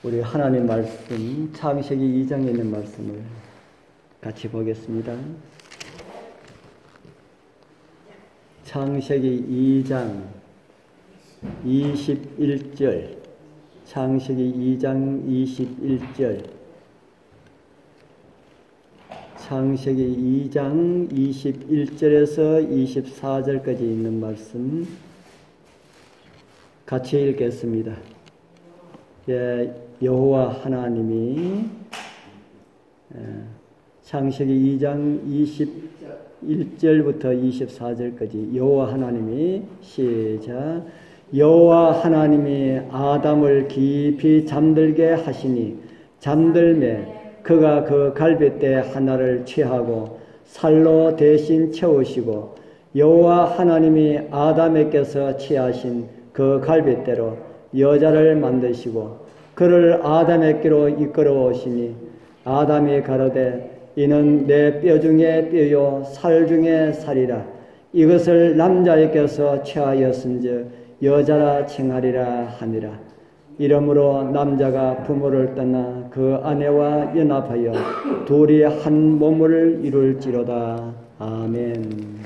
우리 하나님 말씀 창세기 2장에 있는 말씀을 같이 보겠습니다. 창세기 2장 21절, 창세기 2장 21절, 창세기 2장 21절에서 24절까지 있는 말씀 같이 읽겠습니다. 여호와 하나님이 창세기 2장 21절부터 24절까지 여호와 하나님이 시작. 여호와 하나님이 아담을 깊이 잠들게 하시니 잠들매 그가 그 갈빗대 하나를 취하고 살로 대신 채우시고 여호와 하나님이 아담에게서 취하신 그 갈빗대로 여자를 만드시고 그를 아담에게로 이끌어 오시니 아담이 가로되 이는 내 뼈 중에 뼈요 살 중에 살이라 이것을 남자에게서 취하였은즉 여자라 칭하리라 하니라. 이러므로 남자가 부모를 떠나 그 아내와 연합하여 둘이 한 몸을 이룰지로다. 아멘.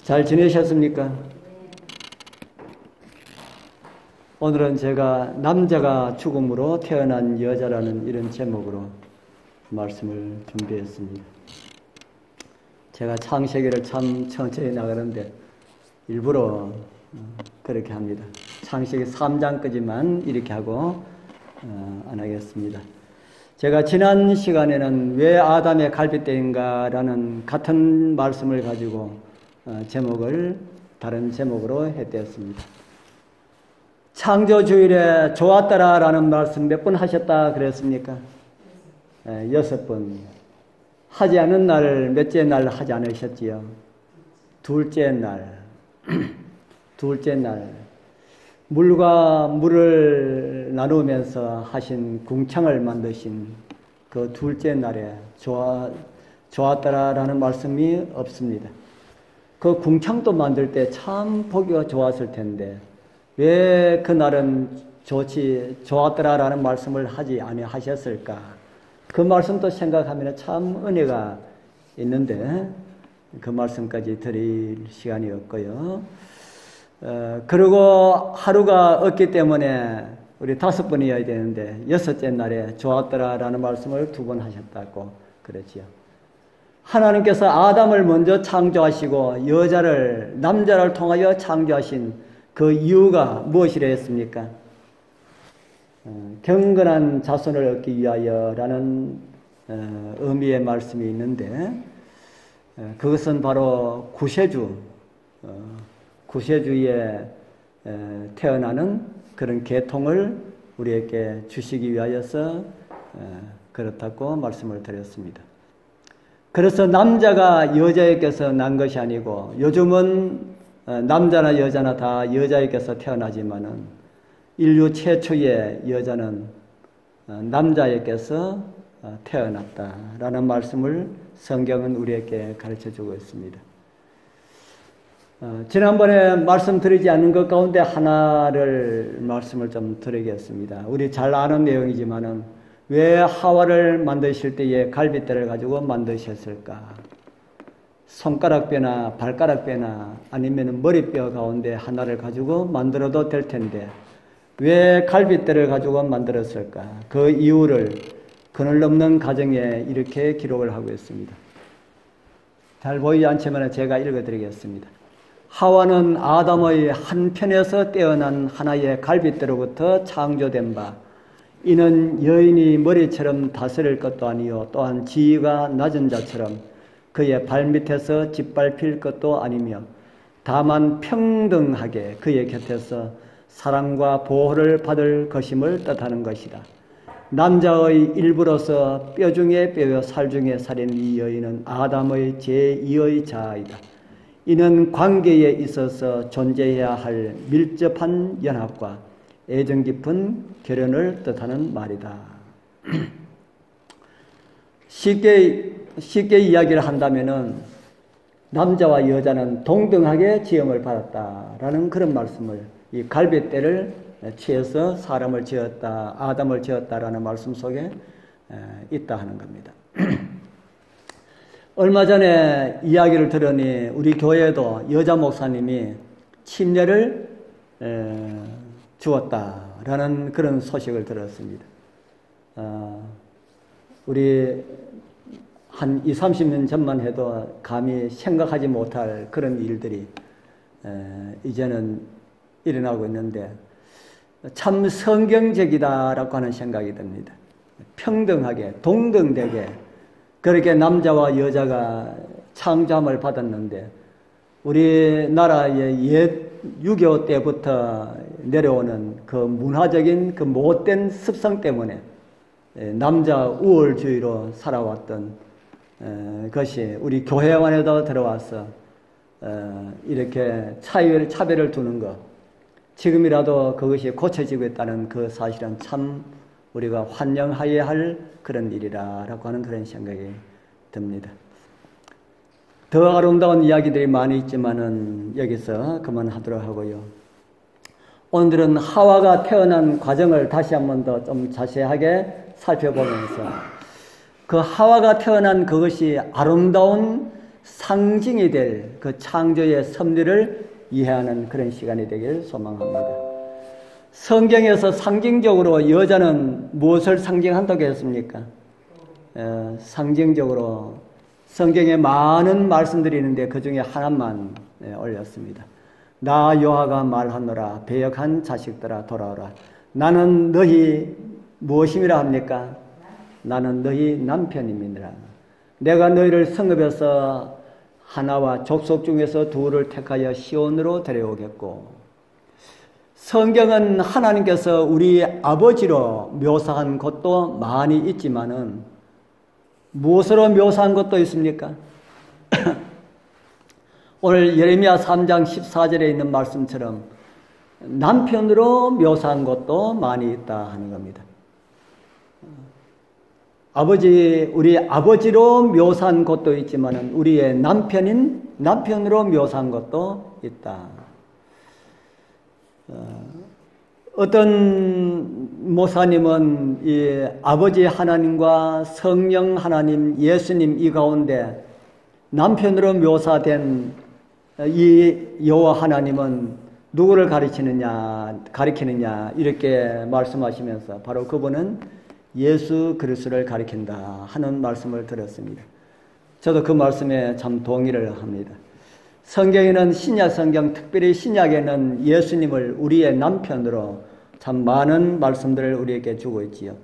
잘 지내셨습니까? 오늘은 제가 남자가 죽음으로 태어난 여자라는 이런 제목으로 말씀을 준비했습니다. 제가 창세기를 참 천천히 나가는데 일부러 그렇게 합니다. 창세기 3장까지만 이렇게 하고 안 하겠습니다. 제가 지난 시간에는 왜 아담의 갈빗대인가라는 같은 말씀을 가지고 제목을 다른 제목으로 했대었습니다. 창조주일에 좋았더라라는 말씀 몇 번 하셨다 그랬습니까? 6번. 하지 않은 날 몇째 날 하지 않으셨지요? 둘째 날. 둘째 날. 물과 물을 나누면서 하신 궁창을 만드신 그 둘째 날에 좋았더라라는 말씀이 없습니다. 그 궁창도 만들 때 참 보기가 좋았을 텐데 왜 그날은 좋았더라라는 말씀을 하지 아니하셨을까? 그 말씀도 생각하면 참 은혜가 있는데 그 말씀까지 드릴 시간이 없고요. 그리고 하루가 없기 때문에 우리 5번이어야 되는데 6째 날에 좋았더라라는 말씀을 2번 하셨다고 그랬지요. 하나님께서 아담을 먼저 창조하시고 남자를 통하여 창조하신 그 이유가 무엇이라 했습니까? 경건한 자손을 얻기 위하여라는 의미의 말씀이 있는데 그것은 바로 구세주에 태어나는 그런 계통을 우리에게 주시기 위하여서 그렇다고 말씀을 드렸습니다. 그래서 남자가 여자에게서 난 것이 아니고 요즘은 남자나 여자나 다 여자에게서 태어나지만은 인류 최초의 여자는 남자에게서 태어났다라는 말씀을 성경은 우리에게 가르쳐주고 있습니다. 지난번에 말씀드리지 않은 것 가운데 하나를 말씀을 좀 드리겠습니다. 우리 잘 아는 내용이지만은 왜 하와를 만드실 때에 갈빗대를 가지고 만드셨을까? 손가락뼈나 발가락뼈나 아니면 머리뼈 가운데 하나를 가지고 만들어도 될 텐데 왜 갈빗대를 가지고 만들었을까? 그 이유를 그늘 넘는 가정에 이렇게 기록을 하고 있습니다. 잘 보이지 않지만 제가 읽어드리겠습니다. 하와는 아담의 한편에서 떼어난 하나의 갈빗대로부터 창조된 바 이는 여인이 머리처럼 다스릴 것도 아니요 또한 지위가 낮은 자처럼 그의 발밑에서 짓밟힐 것도 아니며 다만 평등하게 그의 곁에서 사랑과 보호를 받을 것임을 뜻하는 것이다. 남자의 일부로서 뼈 중에 뼈요 살 중에 살인 이 여인은 아담의 제2의 자아이다. 이는 관계에 있어서 존재해야 할 밀접한 연합과 애정 깊은 결연을 뜻하는 말이다. 쉽게 이야기를 한다면은 남자와 여자는 동등하게 지음을 받았다라는 그런 말씀을 이 갈빗대를 취해서 사람을 지었다, 아담을 지었다라는 말씀 속에 있다 하는 겁니다. 얼마 전에 이야기를 들으니 우리 교회에도 여자 목사님이 침례를 주었다라는 그런 소식을 들었습니다. 우리 한 20, 30년 전만 해도 감히 생각하지 못할 그런 일들이 이제는 일어나고 있는데 참 성경적이다라고 하는 생각이 듭니다. 평등하게, 동등되게 그렇게 남자와 여자가 창조함을 받았는데 우리나라의 옛 6.25 때부터 내려오는 그 문화적인 그 못된 습성 때문에 남자 우월주의로 살아왔던 것이 우리 교회 안에도 들어와서 이렇게 차별을 두는 것, 지금이라도 그것이 고쳐지고 있다는 그 사실은 참 우리가 환영해야 할 그런 일이라고 하는 그런 생각이 듭니다. 더 아름다운 이야기들이 많이 있지만은 여기서 그만하도록 하고요. 오늘은 하와가 태어난 과정을 다시 한 번 더 좀 자세하게 살펴보면서 그 하와가 태어난 그것이 아름다운 상징이 될 그 창조의 섭리를 이해하는 그런 시간이 되길 소망합니다. 성경에서 상징적으로 여자는 무엇을 상징한다고 했습니까? 상징적으로 성경에 많은 말씀들이 있는데 그 중에 하나만 올렸습니다. 나 여호와가 말하노라 배역한 자식들아 돌아오라. 나는 너희 무엇임이라 합니까? 나는 너희 남편임이니라. 내가 너희를 성읍에서 하나와 족속 중에서 둘을 택하여 시온으로 데려오겠고. 성경은 하나님께서 우리 아버지로 묘사한 것도 많이 있지만은 무엇으로 묘사한 것도 있습니까? 오늘 예레미야 3장 14절에 있는 말씀처럼 남편으로 묘사한 것도 많이 있다 하는 겁니다. 우리 아버지로 묘사한 것도 있지만은 우리의 남편으로 묘사한 것도 있다. 어떤 목사님은 이 아버지 하나님과 성령 하나님, 예수님 이 가운데 남편으로 묘사된 이 여호와 하나님은 누구를 가리키느냐 이렇게 말씀하시면서 바로 그분은 예수 그리스도를 가리킨다 하는 말씀을 들었습니다. 저도 그 말씀에 참 동의를 합니다. 성경에는 신약 성경, 특별히 신약에는 예수님을 우리의 남편으로 참 많은 말씀들을 우리에게 주고 있지요.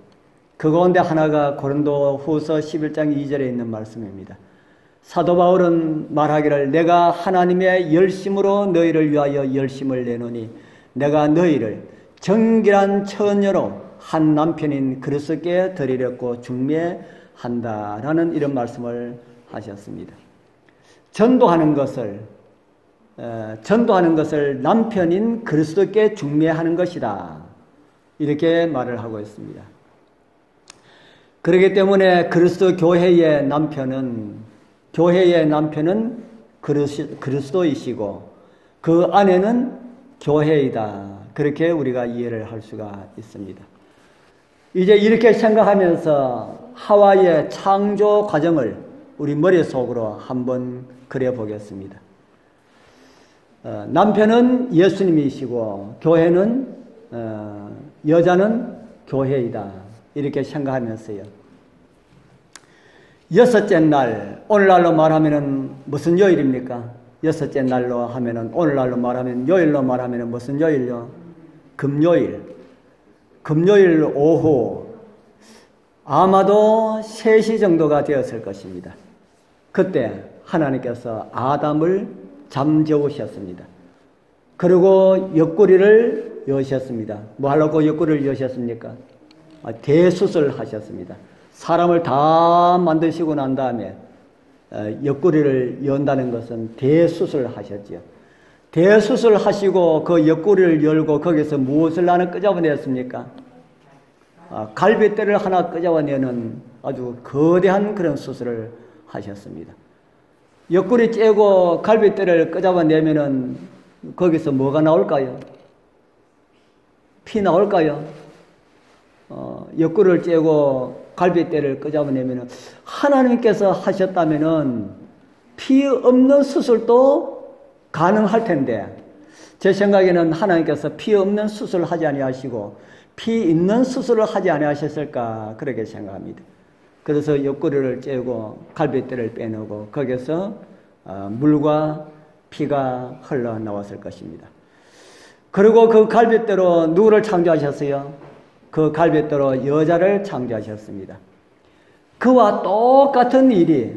그 가운데 하나가 고린도 후서 11장 2절에 있는 말씀입니다. 사도 바울은 말하기를 내가 하나님의 열심으로 너희를 위하여 열심을 내노니 내가 너희를 정결한 처녀로 한 남편인 그리스도께 드리려고 중매한다라는 이런 말씀을 하셨습니다. 전도하는 것을 남편인 그리스도께 중매하는 것이다. 이렇게 말을 하고 있습니다. 그렇기 때문에 그리스도 교회의 남편은 그리스도이시고 그 안에는 교회이다. 그렇게 우리가 이해를 할 수가 있습니다. 이제 이렇게 생각하면서 하와의 창조 과정을 우리 머릿속으로 한번 그려보겠습니다. 남편은 예수님이시고 교회는 여자는 교회이다. 이렇게 생각하면서요. 여섯째 날, 오늘날로 말하면은 무슨 요일입니까? 여섯째 날로 하면은 오늘날로 말하면 요일로 말하면은 무슨 요일요? 금요일. 금요일 오후 아마도 3시 정도가 되었을 것입니다. 그때 하나님께서 아담을 잠재우셨습니다. 그리고 옆구리를 여셨습니다. 뭐 하려고 옆구리를 여셨습니까? 대수술 하셨습니다. 사람을 다 만드시고 난 다음에 옆구리를 연다는 것은 대수술 하셨죠. 대수술 하시고 그 옆구리를 열고 거기서 무엇을 하나 끄집어냈습니까? 갈빗대를 하나 끄집어내는 아주 거대한 그런 수술을 하셨습니다. 옆구리 째고 갈빗대를 끄집어내면은 거기서 뭐가 나올까요? 피 나올까요? 옆구리를 째고 갈비뼈를 끄잡아내면 하나님께서 하셨다면은 피 없는 수술도 가능할 텐데 제 생각에는 하나님께서 피 없는 수술을 하지 아니하시고 피 있는 수술을 하지 아니하셨을까 그렇게 생각합니다. 그래서 옆구리를 째고 갈비뼈를 빼내고 거기서 물과 피가 흘러나왔을 것입니다. 그리고 그 갈비뼈로 누구를 창조하셨어요? 그 갈비뼈로 여자를 창조하셨습니다. 그와 똑같은 일이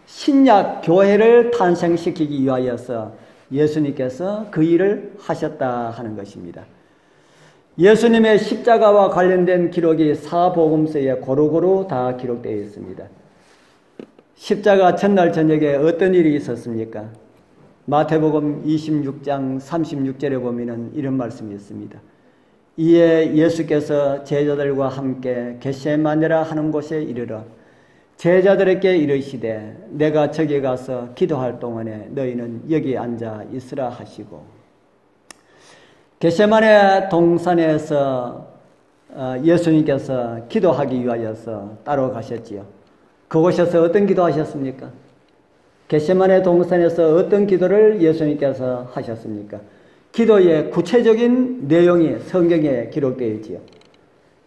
신약 교회를 탄생시키기 위하여서 예수님께서 그 일을 하셨다 하는 것입니다. 예수님의 십자가와 관련된 기록이 사복음서에 고루고루 다 기록되어 있습니다. 십자가 첫날 저녁에 어떤 일이 있었습니까? 마태복음 26장 36절에 보면 이런 말씀이 있습니다. 이에 예수께서 제자들과 함께 겟세마네라 하는 곳에 이르러 제자들에게 이르시되 내가 저기 가서 기도할 동안에 너희는 여기 앉아 있으라 하시고 겟세마네 동산에서 예수님께서 기도하기 위하여서 따로 가셨지요. 그곳에서 어떤 기도하셨습니까? 겟세마네 동산에서 어떤 기도를 예수님께서 하셨습니까? 기도의 구체적인 내용이 성경에 기록되어 있지요.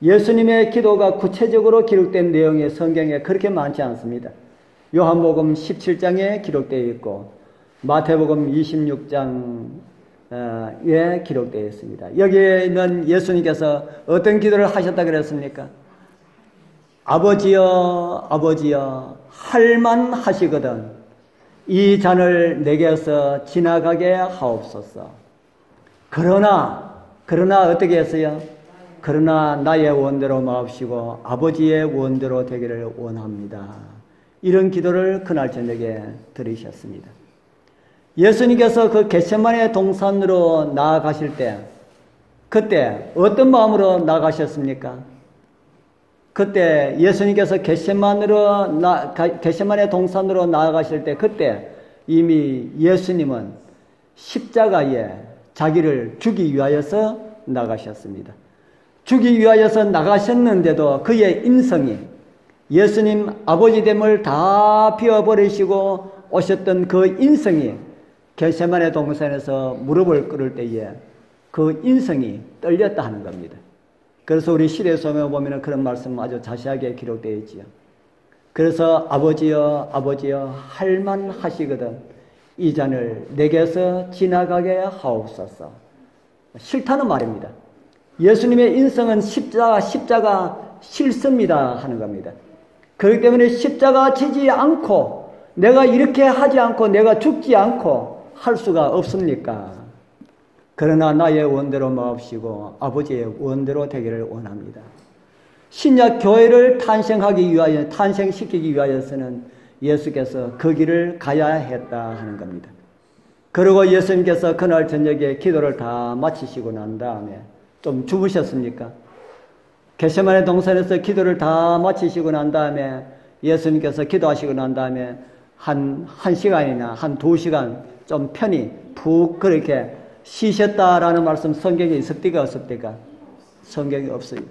예수님의 기도가 구체적으로 기록된 내용이 성경에 그렇게 많지 않습니다. 요한복음 17장에 기록되어 있고 마태복음 26장에 기록되어 있습니다. 여기에는 예수님께서 어떤 기도를 하셨다 그랬습니까? 아버지여 아버지여 할만 하시거든 이 잔을 내게서 지나가게 하옵소서. 그러나 어떻게 했어요? 그러나 나의 원대로 마옵시고 아버지의 원대로 되기를 원합니다. 이런 기도를 그날 저녁에 드리셨습니다. 예수님께서 그 겟세마네 동산으로 나아가실 때 그때 어떤 마음으로 나아가셨습니까? 그때 예수님께서 겟세마네 동산으로 나아가실 때 그때 이미 예수님은 십자가에 자기를 주기 위하여서 나가셨습니다. 주기 위하여서 나가셨는데도 그의 인성이 예수님 아버지됨을 다 비워버리시고 오셨던 그 인성이 겟세마네 동산에서 무릎을 꿇을 때에 그 인성이 떨렸다 하는 겁니다. 그래서 우리 시대소명에 보면 그런 말씀 아주 자세하게 기록되어 있지요. 그래서 아버지여 아버지여 할만 하시거든 이 잔을 내게서 지나가게 하옵소서. 싫다는 말입니다. 예수님의 인성은 십자가 싫습니다 하는 겁니다. 그렇기 때문에 십자가 지지 않고 내가 이렇게 하지 않고 내가 죽지 않고 할 수가 없습니까? 그러나 나의 원대로 마옵시고 아버지의 원대로 되기를 원합니다. 신약 교회를 탄생시키기 위하여서는 예수께서 그 길을 가야 했다 하는 겁니다. 그리고 예수님께서 그날 저녁에 기도를 다 마치시고 난 다음에 좀 주무셨습니까? 겟세마네 동산에서 기도를 다 마치시고 난 다음에 예수님께서 기도하시고 난 다음에 한 시간이나 한 2시간 좀 편히 푹 그렇게 쉬셨다라는 말씀 성경에 있습니까? 없습니까? 성경이 없어요.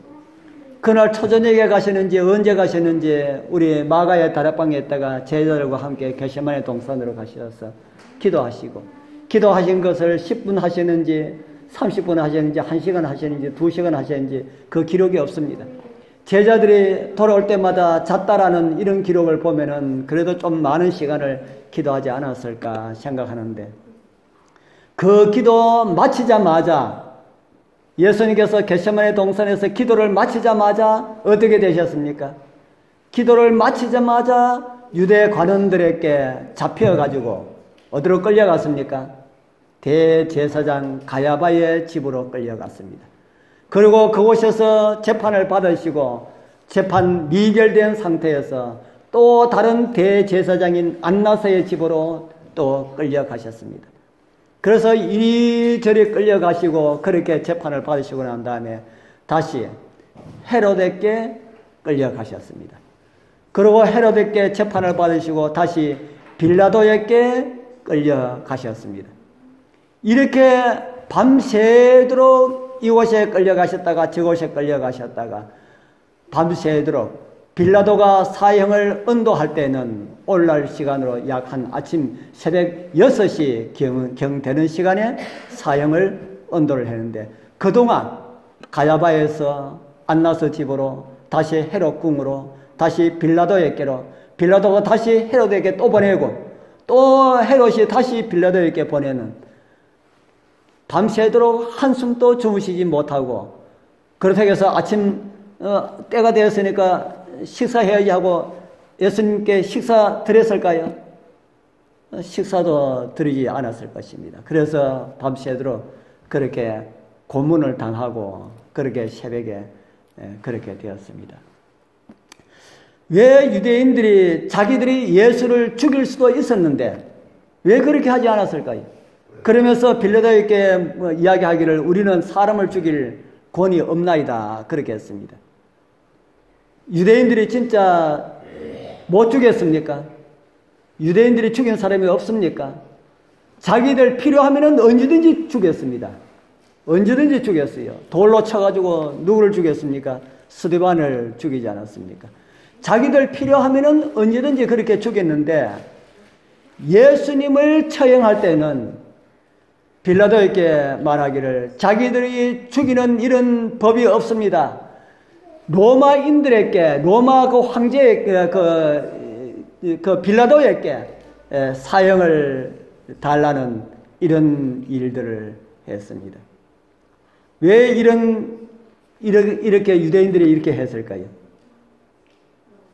그날 초저녁에 가시는지 언제 가시는지 우리 마가의 다락방에 있다가 제자들과 함께 겟세마네 동산으로 가셔서 기도하시고 기도하신 것을 10분 하시는지 30분 하셨는지 1시간 하셨는지 2시간 하셨는지 그 기록이 없습니다. 제자들이 돌아올 때마다 잤다라는 이런 기록을 보면은 그래도 좀 많은 시간을 기도하지 않았을까 생각하는데 그 기도 마치자마자 예수님께서 겟세마네 동산에서 기도를 마치자마자 어떻게 되셨습니까? 기도를 마치자마자 유대 관원들에게 잡혀가지고 어디로 끌려갔습니까? 대제사장 가야바의 집으로 끌려갔습니다. 그리고 그곳에서 재판을 받으시고 재판 미결된 상태에서 또 다른 대제사장인 안나스의 집으로 또 끌려가셨습니다. 그래서 이리저리 끌려가시고 그렇게 재판을 받으시고 난 다음에 다시 헤롯에게 끌려가셨습니다. 그리고 헤롯에게 재판을 받으시고 다시 빌라도에게 끌려가셨습니다. 이렇게 밤새도록 이곳에 끌려가셨다가 저곳에 끌려가셨다가 밤새도록 빌라도가 사형을 언도할 때는 오늘날 시간으로 약 한 아침 새벽 6시 경 되는 시간에 사형을 언도를 했는데, 그동안 가야바에서 안나스 집으로, 다시 헤롯 궁으로, 다시 빌라도에게로, 빌라도가 다시 헤롯에게 또 보내고, 또 헤롯이 다시 빌라도에게 보내는, 밤새도록 한숨도 주무시지 못하고, 그렇다고 해서 아침 때가 되었으니까 식사해야지 하고 예수님께 식사 드렸을까요? 식사도 드리지 않았을 것입니다. 그래서 밤새도록 그렇게 고문을 당하고 그렇게 새벽에 그렇게 되었습니다. 왜 유대인들이 자기들이 예수를 죽일 수도 있었는데 왜 그렇게 하지 않았을까요? 그러면서 빌라도에게 이야기하기를 우리는 사람을 죽일 권위 없나이다 그렇게 했습니다. 유대인들이 진짜 못 죽였습니까? 유대인들이 죽인 사람이 없습니까? 자기들 필요하면 언제든지 죽였습니다. 언제든지 죽였어요. 돌로 쳐가지고 누구를 죽였습니까? 스데반을 죽이지 않았습니까? 자기들 필요하면 언제든지 그렇게 죽였는데 예수님을 처형할 때는 빌라도에게 말하기를 자기들이 죽이는 이런 법이 없습니다. 로마인들에게, 로마 그 황제의 그 빌라도에게 사형을 달라는 이런 일들을 했습니다. 왜 이렇게 유대인들이 이렇게 했을까요?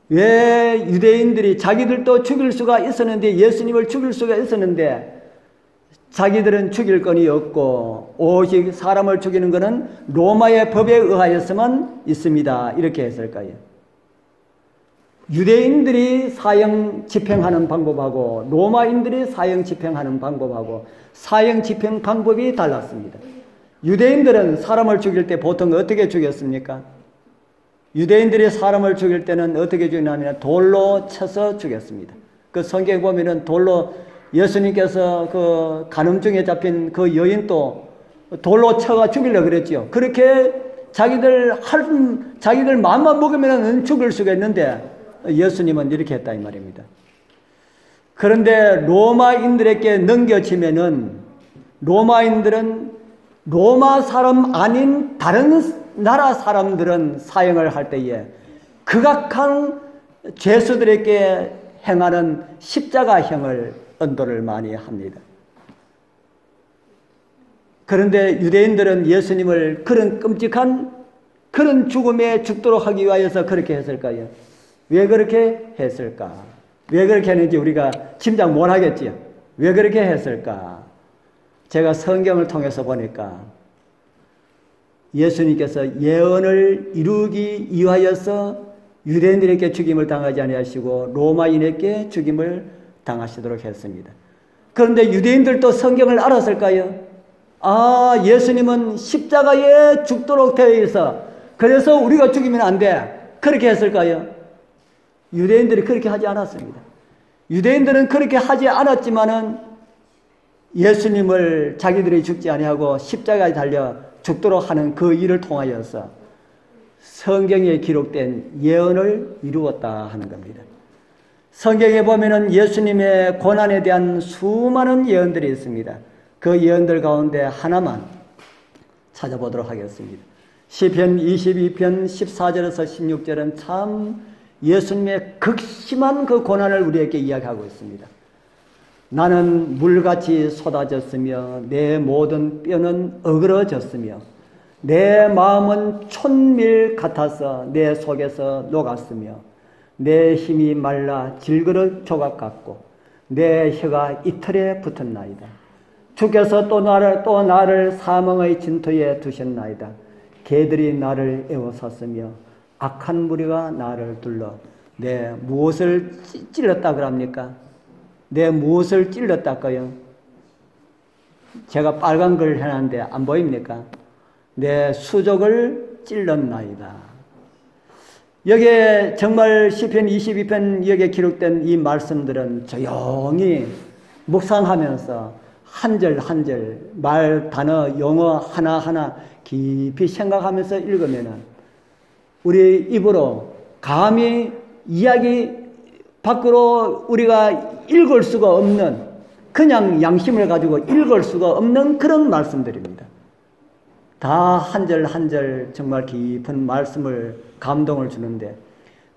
왜 유대인들이 자기들도 죽일 수가 있었는데, 예수님을 죽일 수가 있었는데 자기들은 죽일 건이 없고 오직 사람을 죽이는 것은 로마의 법에 의하여서만 있습니다. 이렇게 했을까요? 유대인들이 사형 집행하는 방법하고 로마인들이 사형 집행하는 방법하고 사형 집행 방법이 달랐습니다. 유대인들은 사람을 죽일 때 보통 어떻게 죽였습니까? 유대인들이 사람을 죽일 때는 어떻게 죽이냐면 돌로 쳐서 죽였습니다. 그 성경에 보면은 돌로 예수님께서 그 간음증에 잡힌 그 여인도 돌로 쳐가 죽이려고 그랬지요. 그렇게 자기들 마음만 먹으면 죽을 수가 있는데 예수님은 이렇게 했다 이 말입니다. 그런데 로마인들에게 넘겨지면은 로마인들은 로마 사람 아닌 다른 나라 사람들은 사형을 할 때에 극악한 죄수들에게 행하는 십자가형을 언도를 많이 합니다. 그런데 유대인들은 예수님을 그런 끔찍한 그런 죽음에 죽도록 하기 위하여서 그렇게 했을까요? 왜 그렇게 했을까? 왜 그렇게 했는지 우리가 짐작 못 하겠지요. 왜 그렇게 했을까? 제가 성경을 통해서 보니까 예수님께서 예언을 이루기 위하여서 유대인들에게 죽임을 당하지 아니하시고 로마인에게 죽임을 당하시도록 했습니다. 그런데 유대인들도 성경을 알았을까요? 아, 예수님은 십자가에 죽도록 되어 있어. 그래서 우리가 죽이면 안 돼. 그렇게 했을까요? 유대인들이 그렇게 하지 않았습니다. 유대인들은 그렇게 하지 않았지만은 예수님을 자기들이 죽지 아니하고 십자가에 달려 죽도록 하는 그 일을 통하여서 성경에 기록된 예언을 이루었다 하는 겁니다. 성경에 보면은 예수님의 고난에 대한 수많은 예언들이 있습니다. 그 예언들 가운데 하나만 찾아보도록 하겠습니다. 시편 22편 14절에서 16절은 참 예수님의 극심한 그 고난을 우리에게 이야기하고 있습니다. 나는 물같이 쏟아졌으며 내 모든 뼈는 어그러졌으며 내 마음은 촌밀 같아서 내 속에서 녹았으며 내 힘이 말라 질그릇 조각 같고 내 혀가 이틀에 붙었나이다. 주께서 또 나를 사망의 진토에 두셨나이다. 개들이 나를 에워쌌으며 악한 무리가 나를 둘러 내 무엇을 찔렀다 그럽니까? 내 무엇을 찔렀다까요? 제가 빨간 걸 해놨는데 안 보입니까? 내 수족을 찔렀나이다. 여기에 정말 시편 22편 여기에 기록된 이 말씀들은 조용히 묵상하면서 한 절 한 절, 말, 단어, 용어 하나하나 깊이 생각하면서 읽으면은 우리 입으로 감히 이야기 밖으로 우리가 읽을 수가 없는, 그냥 양심을 가지고 읽을 수가 없는 그런 말씀들입니다. 다 한 절 한 절 정말 깊은 말씀을, 감동을 주는데,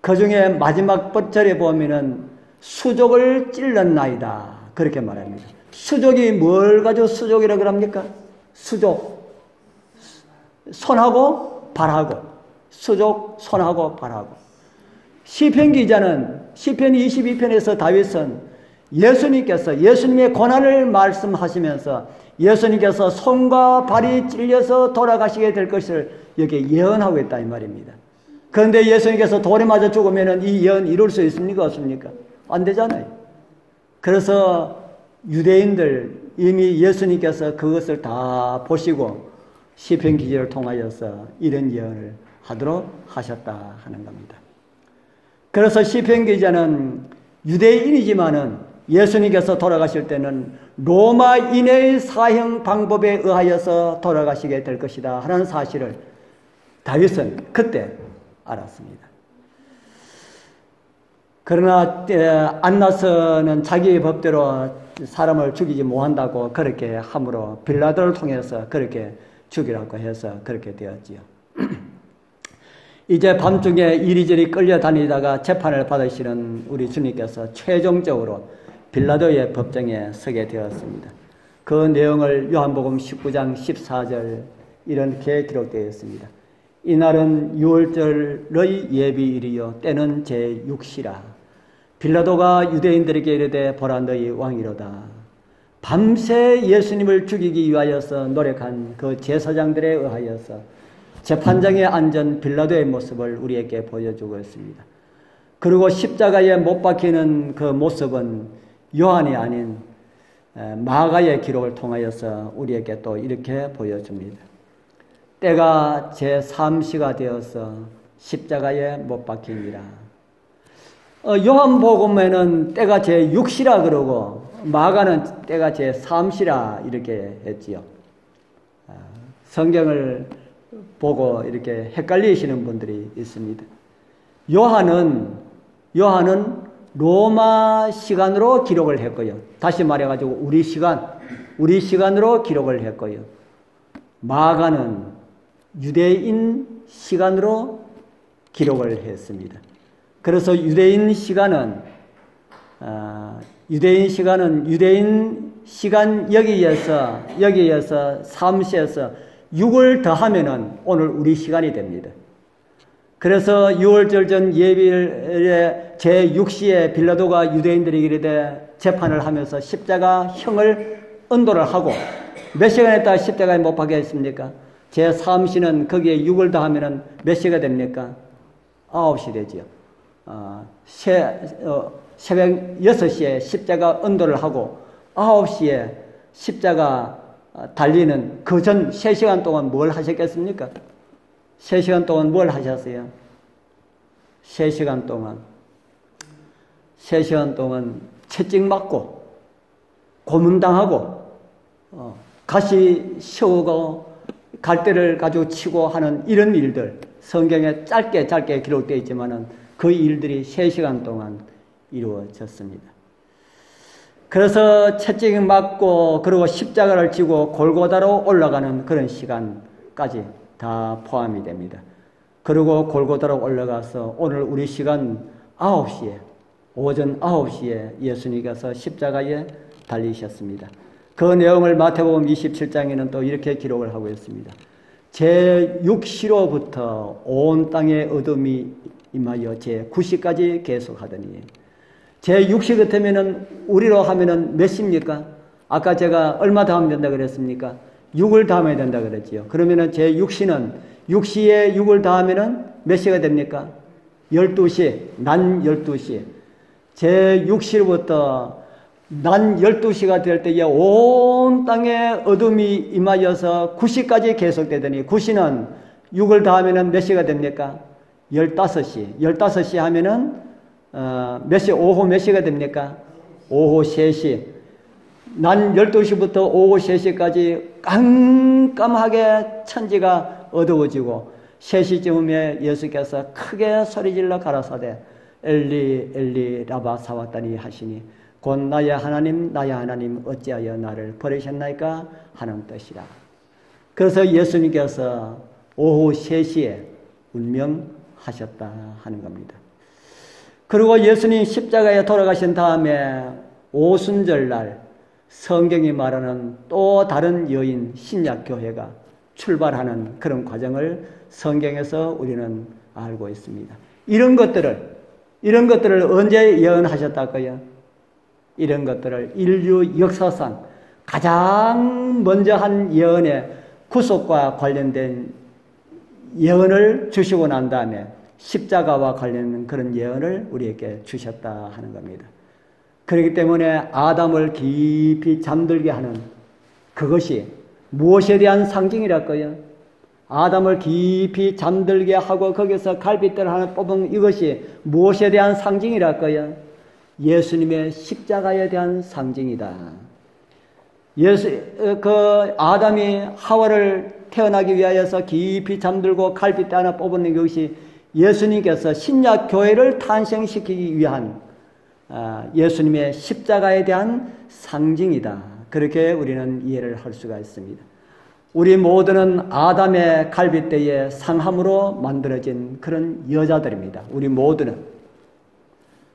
그 중에 마지막 절에 보면은 수족을 찔렀나이다 그렇게 말합니다. 수족이 뭘 가지고 수족이라고 합니까? 수족, 손하고 발하고, 수족, 손하고 발하고. 시편 기자는 시편 22편에서 다윗은 예수님의 고난을 말씀하시면서 예수님께서 손과 발이 찔려서 돌아가시게 될 것을 여기에 예언하고 있다 이 말입니다. 그런데 예수님께서 돌에 맞아 죽으면 이 예언 이룰 수 있습니까? 없습니까? 안 되잖아요. 그래서 유대인들 이미 예수님께서 그것을 다 보시고 시편 기자를 통하여서 이런 예언을 하도록 하셨다 하는 겁니다. 그래서 시편 기자는 유대인이지만은 예수님께서 돌아가실 때는 로마인의 사형 방법에 의하여서 돌아가시게 될 것이다 하는 사실을 다윗은 그때 알았습니다. 그러나 안나서는 자기의 법대로 사람을 죽이지 못한다고 그렇게 함으로 빌라도를 통해서 그렇게 죽이라고 해서 그렇게 되었지요. 이제 밤중에 이리저리 끌려다니다가 재판을 받으시는 우리 주님께서 최종적으로 빌라도의 법정에 서게 되었습니다. 그 내용을 요한복음 19장 14절 이렇게 기록되어 있습니다. 이날은 유월절의 예비일이요 때는 제6시라. 빌라도가 유대인들에게 이르되 보라 너희 왕이로다. 밤새 예수님을 죽이기 위하여서 노력한 그 제사장들에 의하여서 재판장에 앉은 빌라도의 모습을 우리에게 보여주고 있습니다. 그리고 십자가에 못 박히는 그 모습은 요한이 아닌 마가의 기록을 통하여서 우리에게 또 이렇게 보여줍니다. 때가 제3시가 되어서 십자가에 못 박히니라. 요한복음에는 때가 제6시라 그러고 마가는 때가 제3시라 이렇게 했지요. 성경을 보고 이렇게 헷갈리시는 분들이 있습니다. 요한은 로마 시간으로 기록을 했고요. 다시 말해가지고 우리 시간으로 기록을 했고요. 마가는 유대인 시간으로 기록을 했습니다. 그래서 유대인 시간 시간 여기에서 3시에서 6을 더하면은 오늘 우리 시간이 됩니다. 그래서 6월절 전 예비일에 제6시에 빌라도가 유대인들에게 이르되 재판을 하면서 십자가형을 언도를 하고 몇 시간 있다가 십자가에 못 박게 했습니까? 제3시는 거기에 6을 더하면은 몇 시가 됩니까? 9시 되지요. 새벽 6시에 십자가 언도를 하고 9시에 십자가 달리는 그 전 3시간 동안 뭘 하셨겠습니까? 3시간 동안 뭘 하셨어요? 3시간 동안 채찍 맞고 고문당하고 가시 씌우고 갈대를 가지고 치고 하는 이런 일들 성경에 짧게 기록되어 있지만은 그 일들이 3시간 동안 이루어졌습니다. 그래서 채찍 맞고 그리고 십자가를 지고 골고다로 올라가는 그런 시간까지 다 포함이 됩니다. 그리고 골고다로 올라가서 오늘 우리 시간 9시에 오전 9시에 예수님께서 십자가에 달리셨습니다. 그 내용을 마태복음 27장에는 또 이렇게 기록을 하고 있습니다. 제6시로부터 온 땅에 어둠이 임하여 제9시까지 계속하더니 제6시 같으면은 우리로 하면은 몇 시입니까? 아까 제가 얼마 더하면 된다 그랬습니까? 6을 더하면 된다 그랬지요. 그러면은 제6시는 6시에 6을 더하면은 몇 시가 됩니까? 12시, 난 12시. 제6시로부터 난 12시가 될 때에 온 땅에 어둠이 임하여서 9시까지 계속되더니 9시는 6을 더하면은 몇 시가 됩니까? 15시. 15시 하면은 몇 시, 오후 몇 시가 됩니까? 오후 3시. 난 12시부터 오후 3시까지 깜깜하게 천지가 어두워지고 3시쯤에 예수께서 크게 소리질러 가라사대 엘리 엘리 라바 사왔다니 하시니 곧 나의 하나님 어찌하여 나를 버리셨나이까 하는 뜻이라. 그래서 예수님께서 오후 3시에 운명하셨다 하는 겁니다. 그리고 예수님 십자가에 돌아가신 다음에 오순절날 성경이 말하는 또 다른 여인 신약교회가 출발하는 그런 과정을 성경에서 우리는 알고 있습니다. 이런 것들을 언제 예언하셨다고요? 이런 것들을 인류 역사상 가장 먼저 한 예언의 구속과 관련된 예언을 주시고 난 다음에 십자가와 관련된 그런 예언을 우리에게 주셨다 하는 겁니다. 그렇기 때문에 아담을 깊이 잠들게 하는 그것이 무엇에 대한 상징이랄까요? 아담을 깊이 잠들게 하고 거기서 갈빗대를 하나 뽑은 이것이 무엇에 대한 상징이랄까요? 예수님의 십자가에 대한 상징이다. 아담이 하와를 태어나기 위하여서 깊이 잠들고 갈빗대 하나 뽑은 것이 예수님께서 신약 교회를 탄생시키기 위한 예수님의 십자가에 대한 상징이다. 그렇게 우리는 이해를 할 수가 있습니다. 우리 모두는 아담의 갈빗대의 상함으로 만들어진 그런 여자들입니다. 우리 모두는.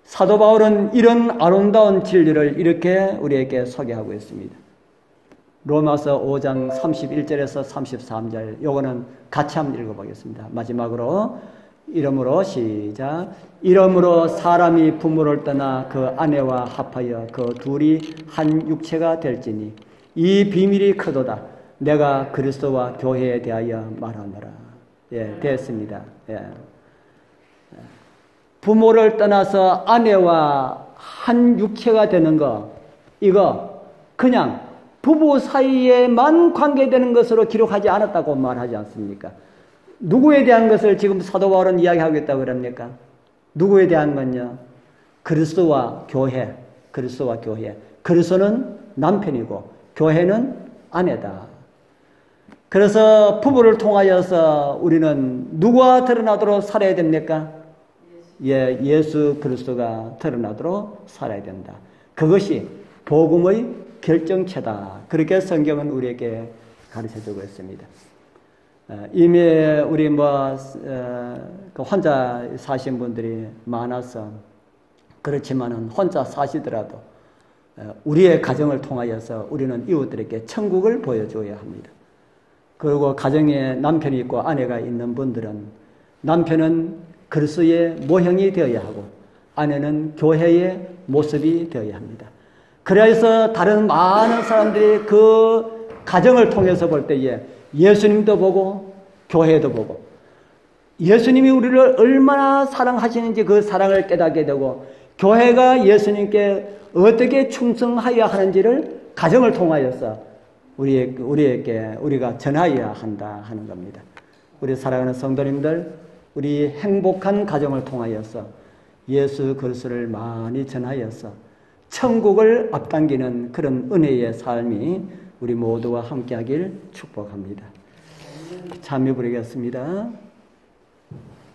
사도 바울은 이런 아름다운 진리를 이렇게 우리에게 소개하고 있습니다. 로마서 5장 31절에서 33절 요거는 같이 한번 읽어보겠습니다. 마지막으로 이러므로 시작. 이러므로 사람이 부모를 떠나 그 아내와 합하여 그 둘이 한 육체가 될지니 이 비밀이 크도다. 내가 그리스도와 교회에 대하여 말하노라. 예, 됐습니다. 예. 부모를 떠나서 아내와 한 육체가 되는 거, 이거 그냥 부부 사이에만 관계되는 것으로 기록하지 않았다고 말하지 않습니까? 누구에 대한 것을 지금 사도 바울은 이야기하겠다고 그럽니까? 누구에 대한 건요? 그리스도와 교회, 그리스도와 교회. 그리스도는 남편이고 교회는 아내다. 그래서 부부를 통하여서 우리는 누구와 드러나도록 살아야 됩니까? 예, 예수 그리스도가 드러나도록 살아야 된다. 그것이 복음의 결정체다. 그렇게 성경은 우리에게 가르쳐주고 있습니다. 이미 우리 혼자 사신 분들이 많아서 그렇지만은 혼자 사시더라도 우리의 가정을 통하여서 우리는 이웃들에게 천국을 보여줘야 합니다. 그리고 가정에 남편이 있고 아내가 있는 분들은 남편은 그리스도의 모형이 되어야 하고 아내는 교회의 모습이 되어야 합니다. 그래서 다른 많은 사람들이 그 가정을 통해서 볼 때에 예수님도 보고 교회도 보고 예수님이 우리를 얼마나 사랑하시는지 그 사랑을 깨닫게 되고 교회가 예수님께 어떻게 충성하여야 하는지를 가정을 통하여서 우리가 전하여야 한다 하는 겁니다. 우리 사랑하는 성도님들, 우리 행복한 가정을 통하여서 예수 그리스도를 많이 전하여서 천국을 앞당기는 그런 은혜의 삶이 우리 모두와 함께하길 축복합니다. 참여 부르겠습니다.